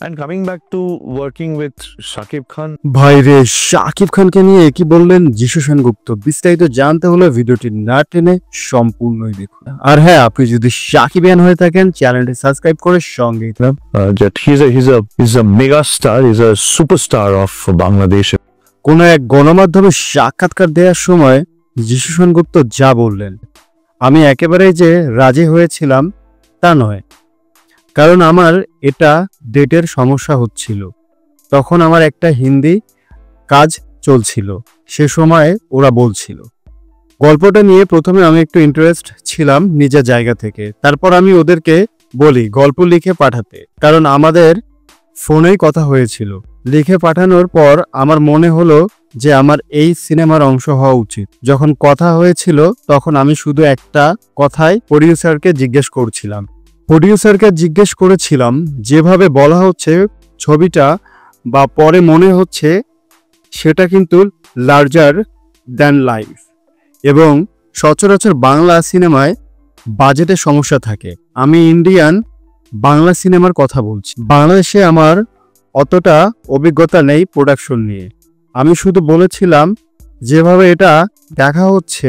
And coming back to working with Shakib Khan, ভাইরে শাকিব খানকে নিয়ে কি বললেন যিশু সেনগুপ্ত, বিস্তারিত জানতে হলে ভিডিওটি না টেনে সম্পূর্ণই দেখুন। আর হ্যাঁ, আপনি যদি শাকিবিয়ান হয়ে থাকেন চ্যানেলটি সাবস্ক্রাইব করে সঙ্গেই থাকুন। that he's a mega star, he's a superstar of Bangladesh. কোনো এক গণমাধ্যমে সাক্ষাৎকার দেওয়ার সময় যিশু সেনগুপ্ত যা বললেন, আমি একেবারেই যে রাজি হয়েছিলাম তা নয়, কারণ আমার এটা ডেটের সমস্যা হচ্ছিল। তখন আমার একটা হিন্দি কাজ চলছিল, সে সময় ওরা বলছিল গল্পটা নিয়ে। প্রথমে আমি একটু ইন্টারেস্ট ছিলাম নিজের জায়গা থেকে, তারপর আমি ওদেরকে বলি গল্প লিখে পাঠাতে, কারণ আমাদের ফোনেই কথা হয়েছিল। লিখে পাঠানোর পর আমার মনে হলো যে আমার এই সিনেমার অংশ হওয়া উচিত। যখন কথা হয়েছিল তখন আমি শুধু একটা কথাই প্রডিউসারকে জিজ্ঞেস করেছিলাম যেভাবে বলা হচ্ছে ছবিটা বা পরে মনে হচ্ছে সেটা কিন্তু লার্জার দ্যান লাইফ, এবং সচরাচর বাংলা সিনেমায় বাজেটের সমস্যা থাকে। আমি ইন্ডিয়ান বাংলা সিনেমার কথা বলছি, বাংলাদেশে আমার অতটা অভিজ্ঞতা নেই প্রোডাকশন নিয়ে। আমি শুধু বলেছিলাম যেভাবে এটা দেখা হচ্ছে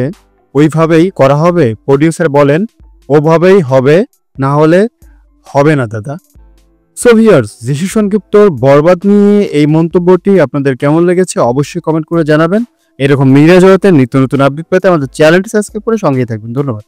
ওইভাবেই করা হবে। প্রডিউসার বলেন ওভাবেই হবে, না হলে হবে না দাদা। সো ভিউয়ার্স, যিশু সেনগুপ্তর বরবাদ নিয়ে এই মন্তব্যটি আপনাদের কেমন লেগেছে অবশ্যই কমেন্ট করে জানাবেন। এরকম মিডিয়া জগতের নিত্য নতুন আপডেট পেতে আমাদের চ্যানেলটি সাবস্ক্রাইব করে সঙ্গেই থাকবেন। ধন্যবাদ।